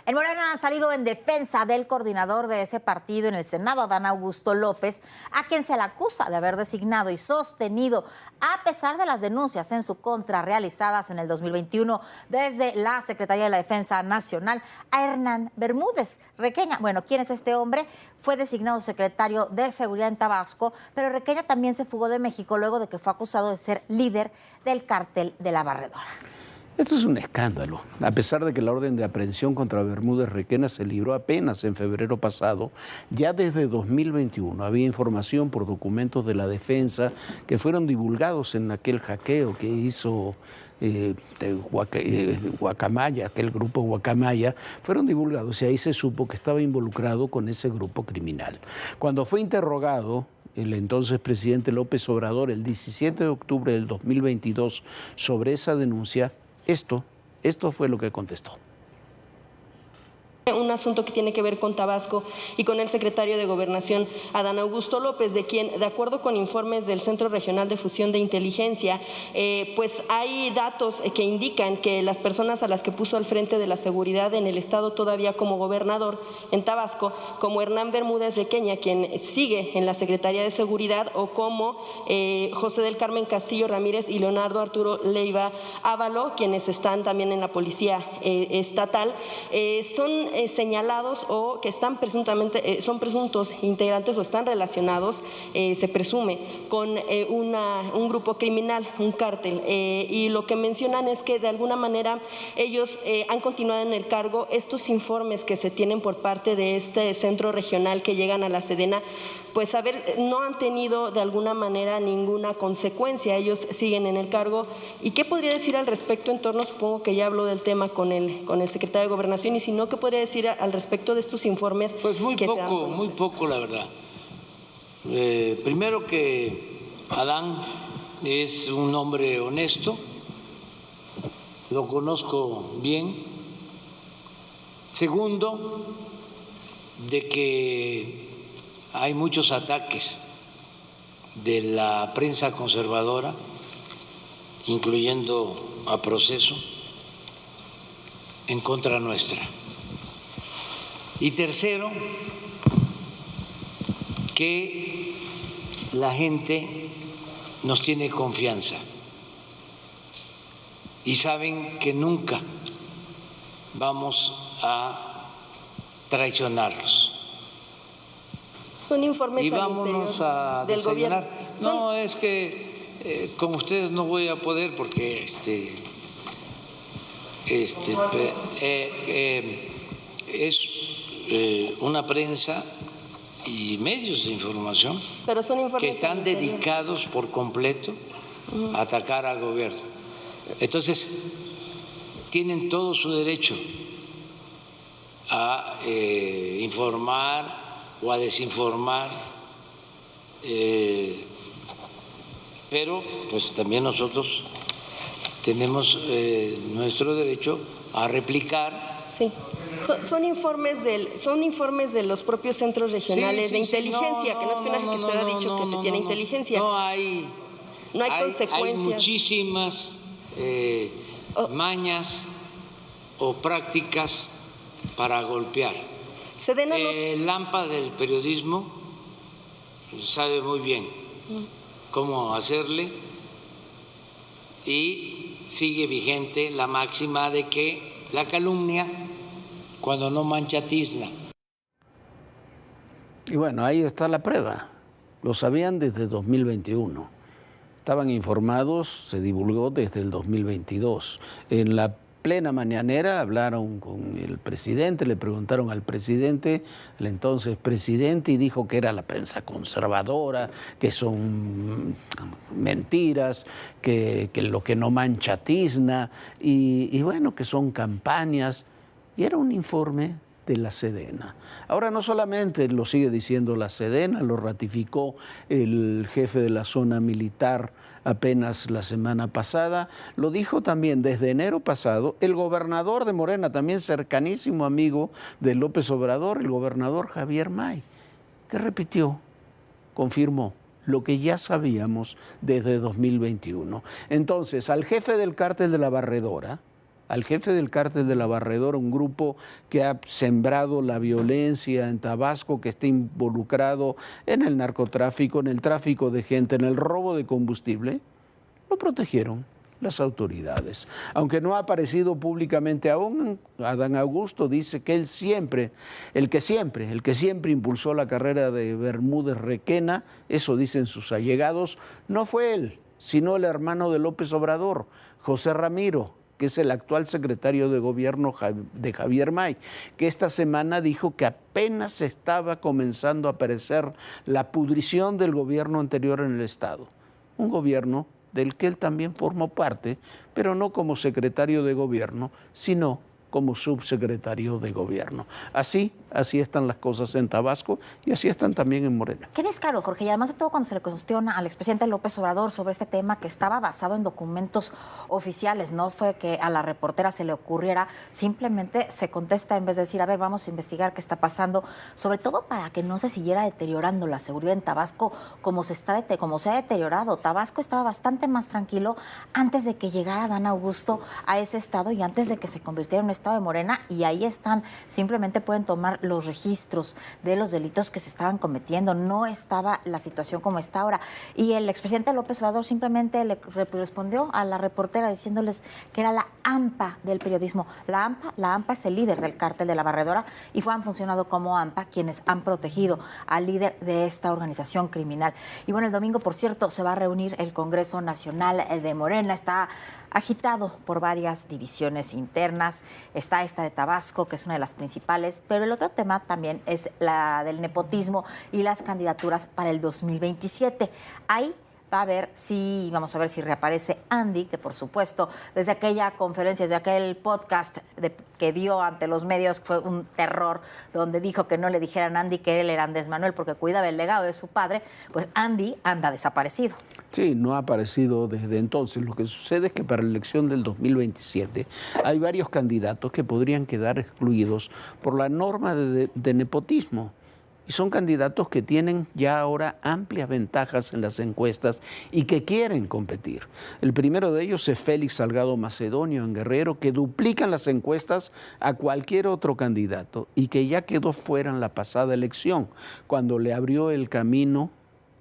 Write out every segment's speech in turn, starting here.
En Morena han salido en defensa del coordinador de ese partido en el Senado, Adán Augusto López, a quien se le acusa de haber designado y sostenido, a pesar de las denuncias en su contra realizadas en el 2021 desde la Secretaría de la Defensa Nacional, a Hernán Bermúdez Requeña. Bueno, ¿quién es este hombre? Fue designado secretario de Seguridad en Tabasco, pero Requeña también se fugó de México luego de que fue acusado de ser líder del cártel de la Barredora. Esto es un escándalo. A pesar de que la orden de aprehensión contra Bermúdez Requena se libró apenas en febrero pasado, ya desde 2021 había información por documentos de la defensa que fueron divulgados en aquel hackeo que hizo Guacamaya, aquel grupo Guacamaya, fueron divulgados y ahí se supo que estaba involucrado con ese grupo criminal. Cuando fue interrogado el entonces presidente López Obrador el 17 de octubre del 2022 sobre esa denuncia, esto fue lo que contestó. Un asunto que tiene que ver con Tabasco y con el secretario de Gobernación, Adán Augusto López, de quien, de acuerdo con informes del Centro Regional de Fusión de Inteligencia, pues hay datos que indican que las personas a las que puso al frente de la seguridad en el estado todavía como gobernador en Tabasco, como Hernán Bermúdez Requeña, quien sigue en la Secretaría de Seguridad, o como José del Carmen Castillo Ramírez y Leonardo Arturo Leiva Ávalo, quienes están también en la Policía Estatal, son señalados o que están presuntamente, son presuntos integrantes o están relacionados, se presume, con un grupo criminal, un cártel. Y lo que mencionan es que de alguna manera ellos han continuado en el cargo. Estos informes que se tienen por parte de este centro regional que llegan a la Sedena, pues no han tenido de alguna manera ninguna consecuencia. Ellos siguen en el cargo. ¿Y qué podría decir al respecto en torno? Supongo que ya habló del tema con el secretario de Gobernación, y si no, ¿qué podría decir al respecto de estos informes? Pues muy poco, la verdad. Primero que Adán es un hombre honesto, lo conozco bien. Segundo, de que hay muchos ataques de la prensa conservadora, incluyendo a Proceso, en contra nuestra. Y tercero, que la gente nos tiene confianza y saben que nunca vamos a traicionarlos. Son informes y vámonos a del desayunar. Gobierno. No, es que con ustedes no voy a poder porque es una prensa y medios de información que están dedicados por completo a atacar al gobierno. Entonces, tienen todo su derecho a informar o a desinformar, pero pues también nosotros tenemos nuestro derecho a replicar. Sí. Son informes de los propios centros regionales de inteligencia, que no es pena que usted ha dicho que se tiene inteligencia. No hay consecuencias. Hay muchísimas mañas o prácticas para golpear. El AMPA del periodismo sabe muy bien cómo hacerle, y sigue vigente la máxima de que la calumnia, cuando no mancha, tizna. Y bueno, ahí está la prueba. Lo sabían desde 2021. Estaban informados, se divulgó desde el 2022. En la plena mañanera hablaron con el presidente, le preguntaron al presidente, el entonces presidente, y dijo que era la prensa conservadora, que son mentiras, que lo que no mancha tizna, y bueno, que son campañas. Y era un informe de la Sedena. Ahora no solamente lo sigue diciendo la Sedena, lo ratificó el jefe de la zona militar apenas la semana pasada, lo dijo también desde enero pasado el gobernador de Morena, también cercanísimo amigo de López Obrador, el gobernador Javier May, que repitió, confirmó lo que ya sabíamos desde 2021. Entonces, al jefe del cártel de la Barredora, al jefe del cártel de la Barredora, un grupo que ha sembrado la violencia en Tabasco, que está involucrado en el narcotráfico, en el tráfico de gente, en el robo de combustible, lo protegieron las autoridades. Aunque no ha aparecido públicamente aún, Adán Augusto dice que él siempre, el que siempre impulsó la carrera de Bermúdez Requena, eso dicen sus allegados, no fue él, sino el hermano de López Obrador, José Ramiro, que es el actual secretario de gobierno de Javier May, que esta semana dijo que apenas estaba comenzando a aparecer la pudrición del gobierno anterior en el Estado. Un gobierno del que él también formó parte, pero no como secretario de gobierno, sino como subsecretario de gobierno. Así están las cosas en Tabasco y así están también en Morena. Qué descaro, Jorge, y además de todo cuando se le cuestiona al expresidente López Obrador sobre este tema que estaba basado en documentos oficiales, no fue que a la reportera se le ocurriera, simplemente se contesta en vez de decir, a ver, vamos a investigar qué está pasando, sobre todo para que no se siguiera deteriorando la seguridad en Tabasco como se ha deteriorado. Tabasco estaba bastante más tranquilo antes de que llegara Adán Augusto a ese estado y antes de que se convirtiera en un estado de Morena, y ahí están, simplemente pueden tomar los registros de los delitos que se estaban cometiendo. No estaba la situación como está ahora. Y el expresidente López Obrador simplemente le respondió a la reportera diciéndoles que era la AMPA del periodismo. La AMPA es el líder del cártel de la Barredora y han funcionado como AMPA quienes han protegido al líder de esta organización criminal. Y bueno, el domingo, por cierto, se va a reunir el Congreso Nacional de Morena. Está agitado por varias divisiones internas. Está esta de Tabasco, que es una de las principales, pero el otro tema también es la del nepotismo y las candidaturas para el 2027. Ahí vamos a ver si reaparece Andy, que por supuesto, desde aquella conferencia, desde aquel podcast que dio ante los medios, fue un terror, donde dijo que no le dijeran a Andy que él era Andrés Manuel porque cuidaba el legado de su padre, pues Andy anda desaparecido. Sí, no ha aparecido desde entonces. Lo que sucede es que para la elección del 2027 hay varios candidatos que podrían quedar excluidos por la norma de nepotismo. Y son candidatos que tienen ya ahora amplias ventajas en las encuestas y que quieren competir. El primero de ellos es Félix Salgado Macedonio en Guerrero, que duplican las encuestas a cualquier otro candidato y que ya quedó fuera en la pasada elección, cuando le abrió el camino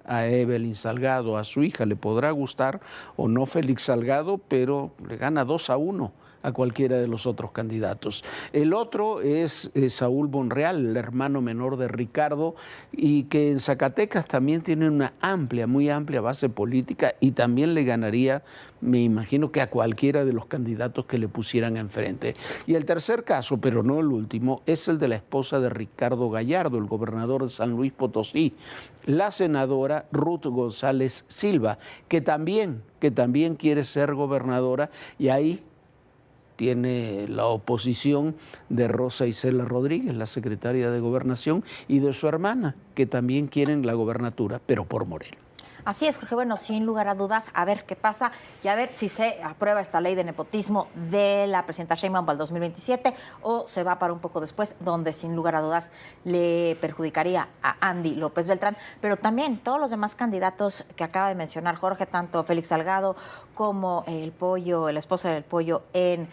a Evelyn Salgado, a su hija. Le podrá gustar o no Félix Salgado, pero le gana 2-1 a cualquiera de los otros candidatos. El otro es Saúl Monreal, el hermano menor de Ricardo, y que en Zacatecas también tiene una muy amplia base política y también le ganaría, me imagino, que a cualquiera de los candidatos que le pusieran enfrente. Y el tercer caso, pero no el último, es el de la esposa de Ricardo Gallardo, el gobernador de San Luis Potosí, la senadora Ruth González Silva, que también quiere ser gobernadora, y ahí tiene la oposición de Rosa Isela Rodríguez, la secretaria de Gobernación, y de su hermana, que también quieren la gobernatura, pero por Morena. Así es, Jorge. Bueno, sin lugar a dudas, a ver qué pasa y a ver si se aprueba esta ley de nepotismo de la presidenta Sheinbaum para el 2027 o se va para un poco después, donde sin lugar a dudas le perjudicaría a Andy López Beltrán, pero también todos los demás candidatos que acaba de mencionar Jorge, tanto Félix Salgado como el esposo del Pollo en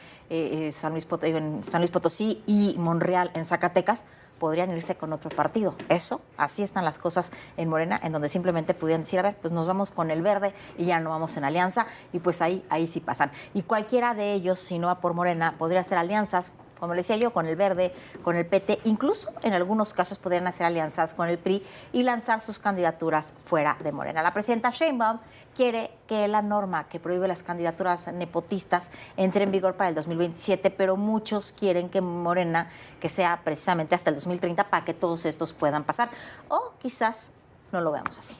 San Luis Potosí y Monreal en Zacatecas, podrían irse con otro partido. Así están las cosas en Morena, en donde simplemente pudieran decir, a ver, pues nos vamos con el Verde y ya no vamos en alianza, y pues ahí sí pasan. Y cualquiera de ellos, si no va por Morena, podría hacer alianzas, como le decía yo, con el Verde, con el PT, incluso en algunos casos podrían hacer alianzas con el PRI y lanzar sus candidaturas fuera de Morena. La presidenta Sheinbaum quiere que la norma que prohíbe las candidaturas nepotistas entre en vigor para el 2027, pero muchos quieren que Morena, que sea precisamente hasta el 2030, para que todos estos puedan pasar. O quizás no lo veamos así.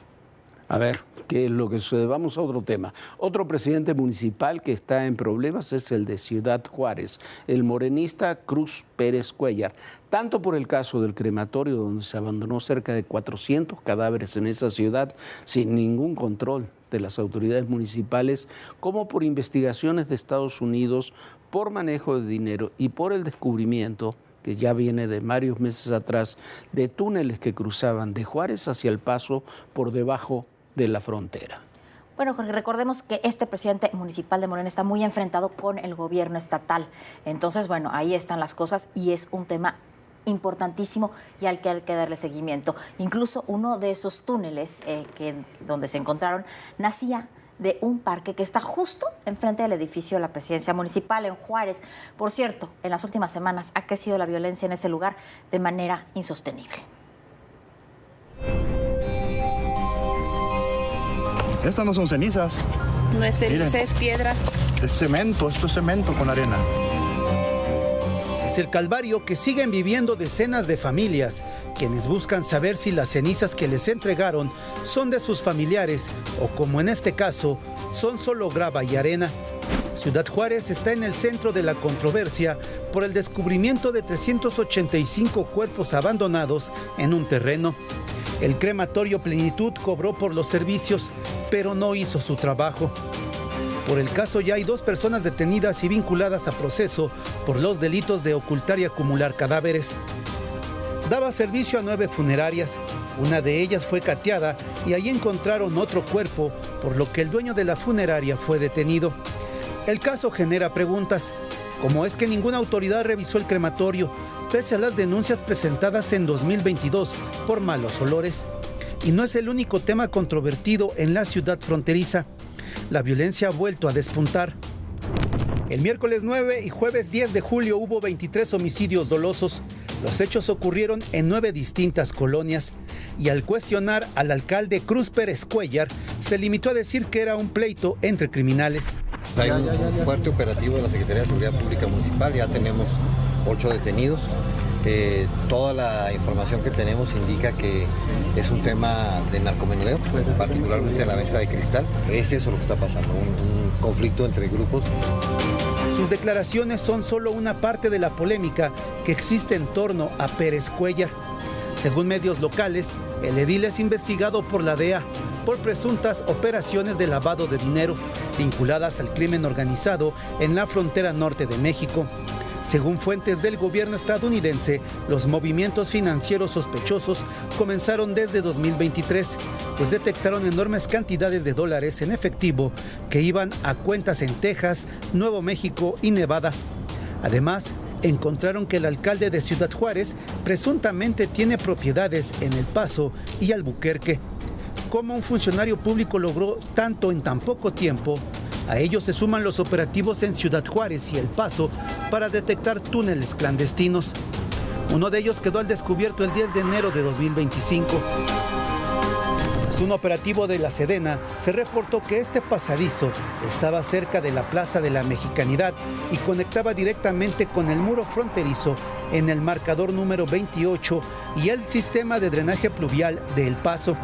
A ver, ¿qué es lo que sucede? Vamos a otro tema. Otro presidente municipal que está en problemas es el de Ciudad Juárez, el morenista Cruz Pérez Cuellar. Tanto por el caso del crematorio, donde se abandonó cerca de 400 cadáveres en esa ciudad sin ningún control de las autoridades municipales, como por investigaciones de Estados Unidos por manejo de dinero y por el descubrimiento, que ya viene de varios meses atrás, de túneles que cruzaban de Juárez hacia El Paso por debajo de la frontera. Bueno, Jorge, recordemos que este presidente municipal de Morena está muy enfrentado con el gobierno estatal. Entonces, bueno, ahí están las cosas y es un tema importantísimo y al que hay que darle seguimiento. Incluso uno de esos túneles donde se encontraron nacía de un parque que está justo enfrente del edificio de la presidencia municipal en Juárez. Por cierto, en las últimas semanas ha crecido la violencia en ese lugar de manera insostenible. Estas no son cenizas. No es ceniza, es piedra. Es cemento, esto es cemento con arena. Es el calvario que siguen viviendo decenas de familias, quienes buscan saber si las cenizas que les entregaron son de sus familiares o, como en este caso, son solo grava y arena. Ciudad Juárez está en el centro de la controversia por el descubrimiento de 385 cuerpos abandonados en un terreno. El crematorio Plenitud cobró por los servicios, pero no hizo su trabajo. Por el caso ya hay 2 personas detenidas y vinculadas a proceso por los delitos de ocultar y acumular cadáveres. Daba servicio a 9 funerarias, una de ellas fue cateada y ahí encontraron otro cuerpo, por lo que el dueño de la funeraria fue detenido. El caso genera preguntas, como es que ninguna autoridad revisó el crematorio, pese a las denuncias presentadas en 2022 por malos olores. Y no es el único tema controvertido en la ciudad fronteriza. La violencia ha vuelto a despuntar. El miércoles 9 y jueves 10 de julio hubo 23 homicidios dolosos. Los hechos ocurrieron en 9 distintas colonias. Y al cuestionar al alcalde Cruz Pérez Cuellar, se limitó a decir que era un pleito entre criminales. Hay un fuerte operativo de la Secretaría de Seguridad Pública Municipal, ya tenemos 8 detenidos. Toda la información que tenemos indica que es un tema de narcomenudeo, particularmente la venta de cristal. Es eso lo que está pasando, un conflicto entre grupos. Sus declaraciones son solo una parte de la polémica que existe en torno a Pérez Cuellar. Según medios locales, el edil es investigado por la DEA por presuntas operaciones de lavado de dinero vinculadas al crimen organizado en la frontera norte de México. Según fuentes del gobierno estadounidense, los movimientos financieros sospechosos comenzaron desde 2023, pues detectaron enormes cantidades de dólares en efectivo que iban a cuentas en Texas, Nuevo México y Nevada. Además, encontraron que el alcalde de Ciudad Juárez presuntamente tiene propiedades en El Paso y Albuquerque. ¿Cómo un funcionario público logró tanto en tan poco tiempo? A ellos se suman los operativos en Ciudad Juárez y El Paso para detectar túneles clandestinos. Uno de ellos quedó al descubierto el 10 de enero de 2025. Tras un operativo de la Sedena, se reportó que este pasadizo estaba cerca de la Plaza de la Mexicanidad y conectaba directamente con el muro fronterizo en el marcador número 28 y el sistema de drenaje pluvial de El Paso.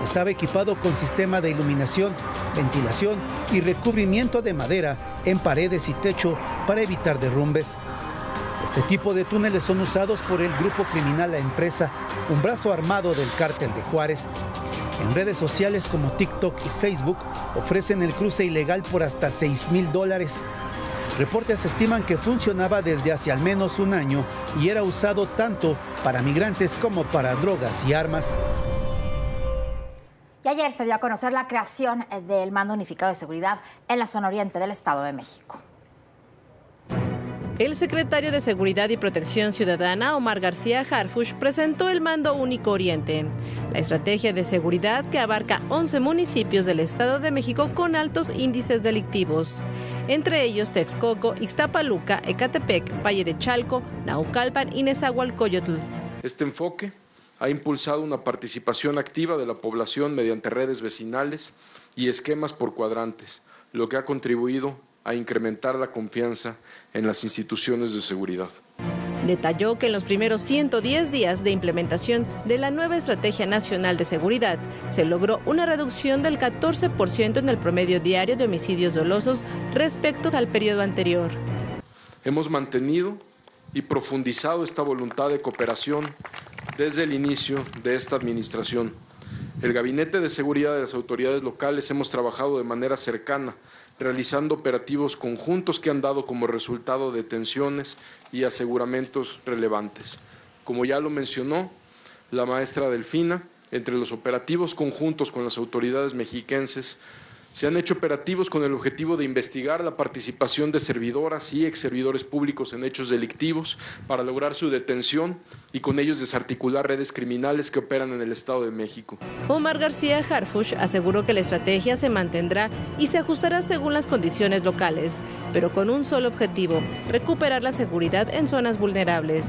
Estaba equipado con sistema de iluminación, ventilación y recubrimiento de madera en paredes y techo para evitar derrumbes. Este tipo de túneles son usados por el grupo criminal La Empresa, un brazo armado del cártel de Juárez. En redes sociales como TikTok y Facebook ofrecen el cruce ilegal por hasta $6,000. Reportes estiman que funcionaba desde hace al menos un año y era usado tanto para migrantes como para drogas y armas. Y ayer se dio a conocer la creación del Mando Unificado de Seguridad en la zona oriente del Estado de México. El secretario de Seguridad y Protección Ciudadana, Omar García Harfuch, presentó el Mando Único Oriente, la estrategia de seguridad que abarca 11 municipios del Estado de México con altos índices delictivos, entre ellos Texcoco, Ixtapaluca, Ecatepec, Valle de Chalco, Naucalpan y Nezahualcóyotl. Este enfoque ha impulsado una participación activa de la población mediante redes vecinales y esquemas por cuadrantes, lo que ha contribuido a incrementar la confianza en las instituciones de seguridad. Detalló que en los primeros 110 días de implementación de la nueva Estrategia Nacional de Seguridad se logró una reducción del 14% en el promedio diario de homicidios dolosos respecto al periodo anterior. Hemos mantenido y profundizado esta voluntad de cooperación desde el inicio de esta administración. El Gabinete de Seguridad de las autoridades locales hemos trabajado de manera cercana, realizando operativos conjuntos que han dado como resultado detenciones y aseguramientos relevantes. Como ya lo mencionó la maestra Delfina, entre los operativos conjuntos con las autoridades mexiquenses Se han hecho operativos con el objetivo de investigar la participación de servidoras y exservidores públicos en hechos delictivos para lograr su detención y con ellos desarticular redes criminales que operan en el Estado de México. Omar García Harfuch aseguró que la estrategia se mantendrá y se ajustará según las condiciones locales, pero con un solo objetivo: recuperar la seguridad en zonas vulnerables.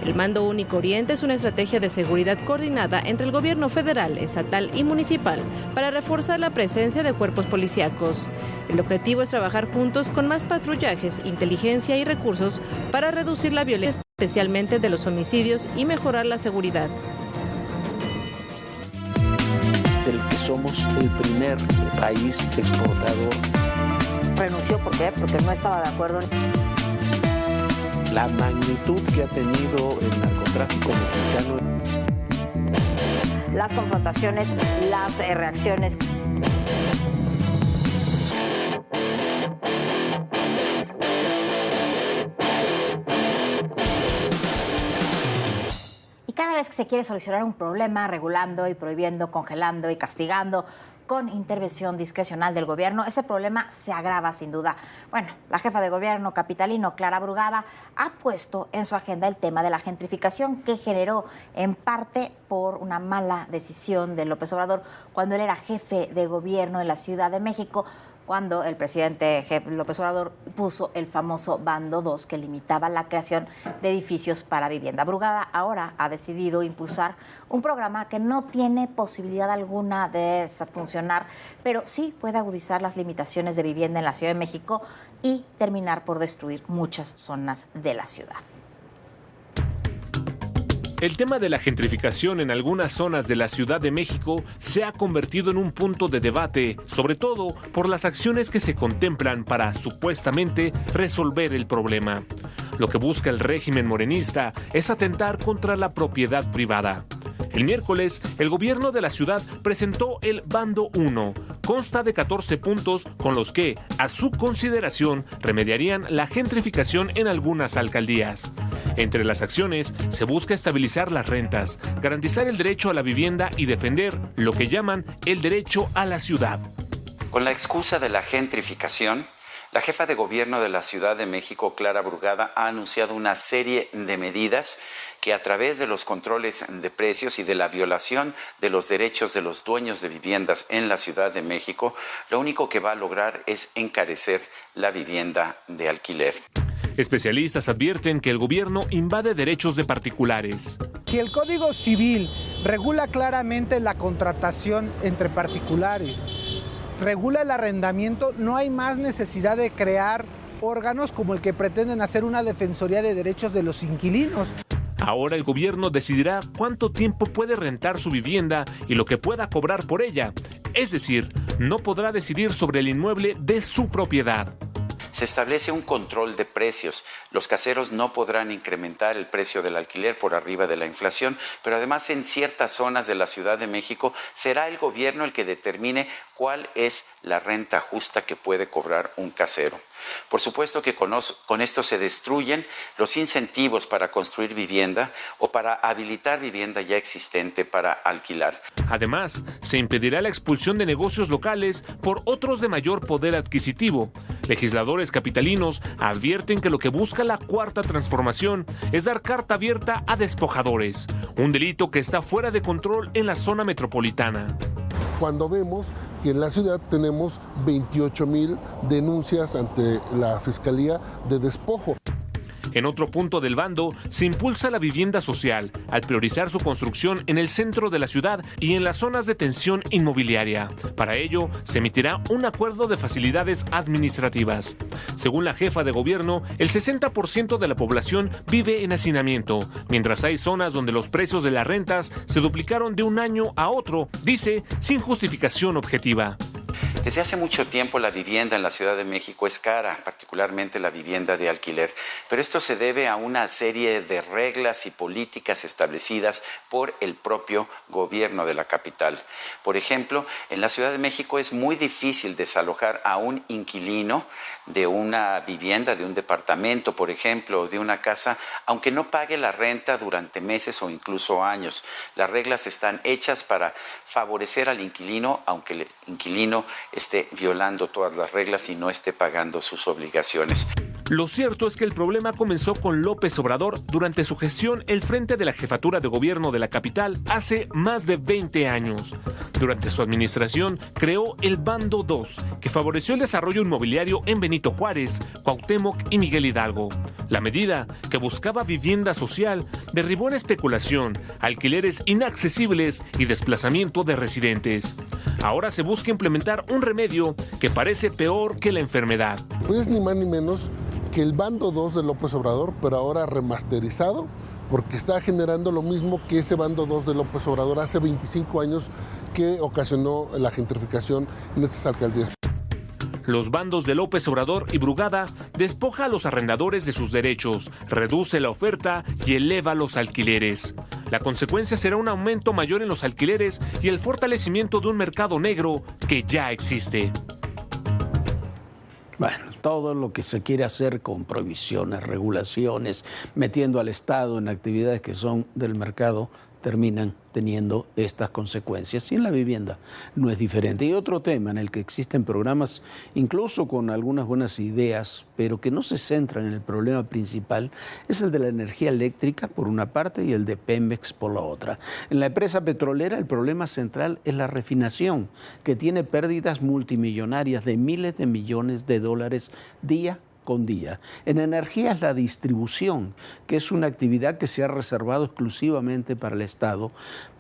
El Mando Único Oriente es una estrategia de seguridad coordinada entre el gobierno federal, estatal y municipal para reforzar la presencia de cuerpos policíacos. El objetivo es trabajar juntos con más patrullajes, inteligencia y recursos para reducir la violencia, especialmente de los homicidios, y mejorar la seguridad. Del que somos el primer país exportador. Renunció, ¿por qué? Porque no estaba de acuerdo. La magnitud que ha tenido el narcotráfico mexicano. Las confrontaciones, las reacciones. Y cada vez que se quiere solucionar un problema, regulando y prohibiendo, congelando y castigando, con intervención discrecional del gobierno, ese problema se agrava sin duda. Bueno, la jefa de gobierno capitalino, Clara Brugada, ha puesto en su agenda el tema de la gentrificación que generó en parte por una mala decisión de López Obrador cuando él era jefe de gobierno en la Ciudad de México, cuando el presidente López Obrador puso el famoso Bando 2 que limitaba la creación de edificios para vivienda. Brugada ahora ha decidido impulsar un programa que no tiene posibilidad alguna de funcionar, pero sí puede agudizar las limitaciones de vivienda en la Ciudad de México y terminar por destruir muchas zonas de la ciudad. El tema de la gentrificación en algunas zonas de la Ciudad de México se ha convertido en un punto de debate, sobre todo por las acciones que se contemplan para, supuestamente, resolver el problema. Lo que busca el régimen morenista es atentar contra la propiedad privada. El miércoles, el gobierno de la ciudad presentó el Bando 1. Consta de 14 puntos con los que, a su consideración, remediarían la gentrificación en algunas alcaldías. Entre las acciones, se busca estabilizar las rentas, garantizar el derecho a la vivienda y defender lo que llaman el derecho a la ciudad. Con la excusa de la gentrificación, la jefa de gobierno de la Ciudad de México, Clara Brugada, ha anunciado una serie de medidas que a través de los controles de precios y de la violación de los derechos de los dueños de viviendas en la Ciudad de México, lo único que va a lograr es encarecer la vivienda de alquiler. Especialistas advierten que el gobierno invade derechos de particulares. Si el Código Civil regula claramente la contratación entre particulares, regula el arrendamiento, no hay más necesidad de crear órganos como el que pretenden hacer una defensoría de derechos de los inquilinos. Ahora el gobierno decidirá cuánto tiempo puede rentar su vivienda y lo que pueda cobrar por ella. Es decir, no podrá decidir sobre el inmueble de su propiedad. Se establece un control de precios. Los caseros no podrán incrementar el precio del alquiler por arriba de la inflación, pero además en ciertas zonas de la Ciudad de México será el gobierno el que determine cuál es la renta justa que puede cobrar un casero. Por supuesto que con esto se destruyen los incentivos para construir vivienda o para habilitar vivienda ya existente para alquilar. Además, se impedirá la expulsión de negocios locales por otros de mayor poder adquisitivo. Legisladores capitalinos advierten que lo que busca la Cuarta Transformación es dar carta abierta a despojadores, un delito que está fuera de control en la zona metropolitana. Cuando vemos que en la ciudad tenemos 28,000 denuncias ante la Fiscalía de despojo. En otro punto del bando, se impulsa la vivienda social, al priorizar su construcción en el centro de la ciudad y en las zonas de tensión inmobiliaria. Para ello, se emitirá un acuerdo de facilidades administrativas. Según la jefa de gobierno, el 60% de la población vive en hacinamiento, mientras hay zonas donde los precios de las rentas se duplicaron de un año a otro, dice, sin justificación objetiva. Desde hace mucho tiempo la vivienda en la Ciudad de México es cara, particularmente la vivienda de alquiler, pero esto se debe a una serie de reglas y políticas establecidas por el propio gobierno de la capital. Por ejemplo, en la Ciudad de México es muy difícil desalojar a un inquilino de una vivienda, de un departamento, por ejemplo, o de una casa, aunque no pague la renta durante meses o incluso años. Las reglas están hechas para favorecer al inquilino, aunque el inquilino esté violando todas las reglas y no esté pagando sus obligaciones. Lo cierto es que el problema comenzó con López Obrador durante su gestión al frente de la jefatura de gobierno de la capital hace más de 20 años. Durante su administración creó el Bando 2, que favoreció el desarrollo inmobiliario en Benito Juárez, Cuauhtémoc y Miguel Hidalgo. La medida, que buscaba vivienda social, derribó en especulación, alquileres inaccesibles y desplazamiento de residentes. Ahora se busca implementar un remedio que parece peor que la enfermedad. Pues ni más ni menos que el Bando 2 de López Obrador, pero ahora remasterizado, porque está generando lo mismo que ese Bando 2 de López Obrador hace 25 años que ocasionó la gentrificación en estas alcaldías. Los bandos de López Obrador y Brugada despoja a los arrendadores de sus derechos, reduce la oferta y eleva los alquileres. La consecuencia será un aumento mayor en los alquileres y el fortalecimiento de un mercado negro que ya existe. Bueno, todo lo que se quiere hacer con prohibiciones, regulaciones, metiendo al Estado en actividades que son del mercado, terminan teniendo estas consecuencias. Y en la vivienda no es diferente. Y otro tema en el que existen programas, incluso con algunas buenas ideas, pero que no se centran en el problema principal, es el de la energía eléctrica por una parte y el de Pemex por la otra. En la empresa petrolera el problema central es la refinación, que tiene pérdidas multimillonarias de miles de millones de dólares día con día. En energía es la distribución, que es una actividad que se ha reservado exclusivamente para el Estado,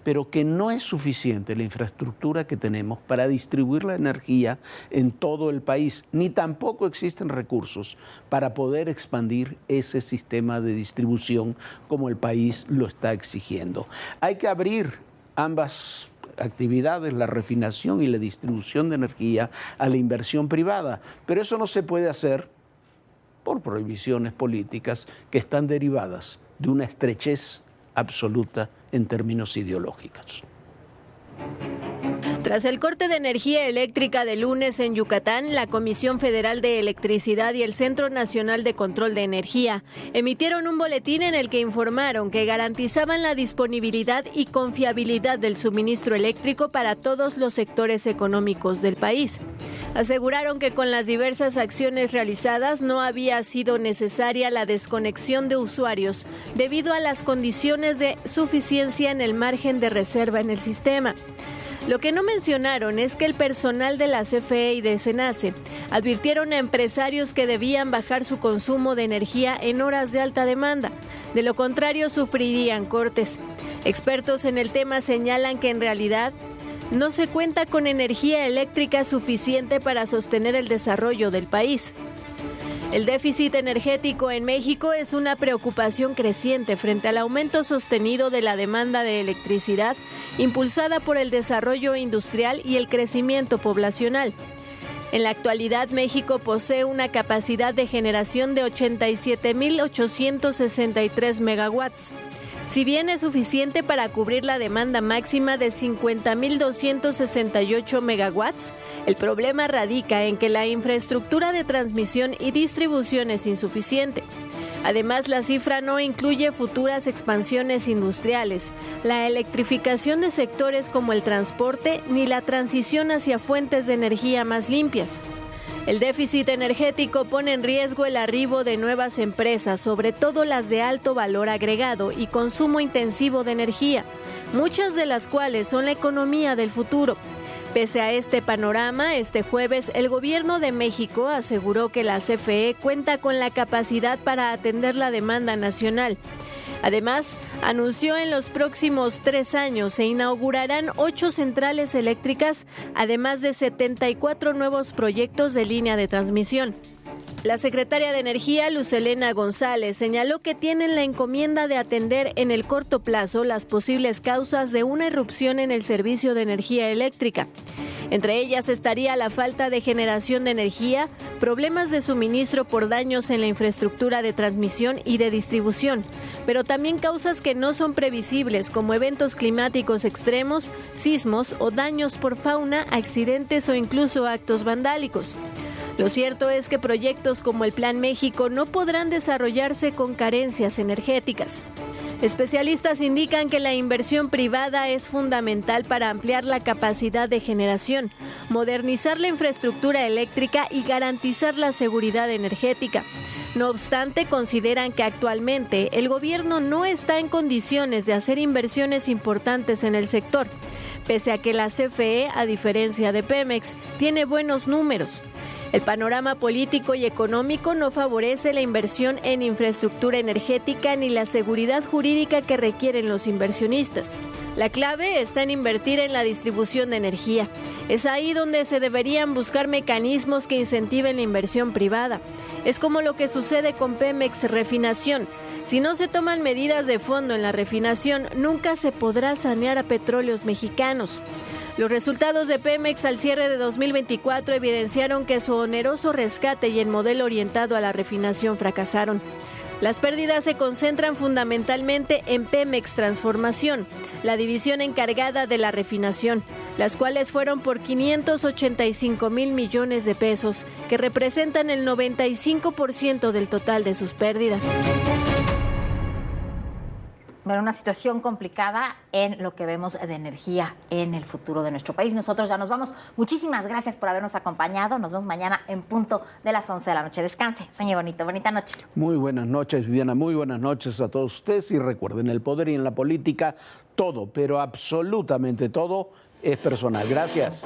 pero que no es suficiente la infraestructura que tenemos para distribuir la energía en todo el país, ni tampoco existen recursos para poder expandir ese sistema de distribución como el país lo está exigiendo. Hay que abrir ambas actividades, la refinación y la distribución de energía, a la inversión privada, pero eso no se puede hacer por prohibiciones políticas que están derivadas de una estrechez absoluta en términos ideológicos. Tras el corte de energía eléctrica de lunes en Yucatán, la Comisión Federal de Electricidad y el Centro Nacional de Control de Energía emitieron un boletín en el que informaron que garantizaban la disponibilidad y confiabilidad del suministro eléctrico para todos los sectores económicos del país. Aseguraron que con las diversas acciones realizadas no había sido necesaria la desconexión de usuarios debido a las condiciones de suficiencia en el margen de reserva en el sistema. Lo que no mencionaron es que el personal de la CFE y de SENACE advirtieron a empresarios que debían bajar su consumo de energía en horas de alta demanda. De lo contrario, sufrirían cortes. Expertos en el tema señalan que en realidad no se cuenta con energía eléctrica suficiente para sostener el desarrollo del país. El déficit energético en México es una preocupación creciente frente al aumento sostenido de la demanda de electricidad impulsada por el desarrollo industrial y el crecimiento poblacional. En la actualidad, México posee una capacidad de generación de 87.863 megawatts. Si bien es suficiente para cubrir la demanda máxima de 50.268 megawatts, el problema radica en que la infraestructura de transmisión y distribución es insuficiente. Además, la cifra no incluye futuras expansiones industriales, la electrificación de sectores como el transporte ni la transición hacia fuentes de energía más limpias. El déficit energético pone en riesgo el arribo de nuevas empresas, sobre todo las de alto valor agregado y consumo intensivo de energía, muchas de las cuales son la economía del futuro. Pese a este panorama, este jueves el gobierno de México aseguró que la CFE cuenta con la capacidad para atender la demanda nacional. Además, anunció en los próximos 3 años se inaugurarán 8 centrales eléctricas, además de 74 nuevos proyectos de línea de transmisión. La secretaria de Energía, Luz Helena González, señaló que tienen la encomienda de atender en el corto plazo las posibles causas de una irrupción en el servicio de energía eléctrica. Entre ellas estaría la falta de generación de energía, problemas de suministro por daños en la infraestructura de transmisión y de distribución, pero también causas que no son previsibles como eventos climáticos extremos, sismos o daños por fauna, accidentes o incluso actos vandálicos. Lo cierto es que proyectos como el Plan México no podrán desarrollarse con carencias energéticas. Especialistas indican que la inversión privada es fundamental para ampliar la capacidad de generación, modernizar la infraestructura eléctrica y garantizar la seguridad energética. No obstante, consideran que actualmente el gobierno no está en condiciones de hacer inversiones importantes en el sector, pese a que la CFE, a diferencia de Pemex, tiene buenos números. El panorama político y económico no favorece la inversión en infraestructura energética ni la seguridad jurídica que requieren los inversionistas. La clave está en invertir en la distribución de energía. Es ahí donde se deberían buscar mecanismos que incentiven la inversión privada. Es como lo que sucede con Pemex Refinación. Si no se toman medidas de fondo en la refinación, nunca se podrá sanear a Petróleos Mexicanos. Los resultados de Pemex al cierre de 2024 evidenciaron que su oneroso rescate y el modelo orientado a la refinación fracasaron. Las pérdidas se concentran fundamentalmente en Pemex Transformación, la división encargada de la refinación, las cuales fueron por 585,000 millones de pesos, que representan el 95% del total de sus pérdidas. Bueno, una situación complicada en lo que vemos de energía en el futuro de nuestro país. Nosotros ya nos vamos. Muchísimas gracias por habernos acompañado. Nos vemos mañana en punto de las 11 de la noche. Descanse, sueñe bonito. Bonita noche. Muy buenas noches, Viviana. Muy buenas noches a todos ustedes. Y recuerden, el poder y en la política, todo, pero absolutamente todo, es personal. Gracias.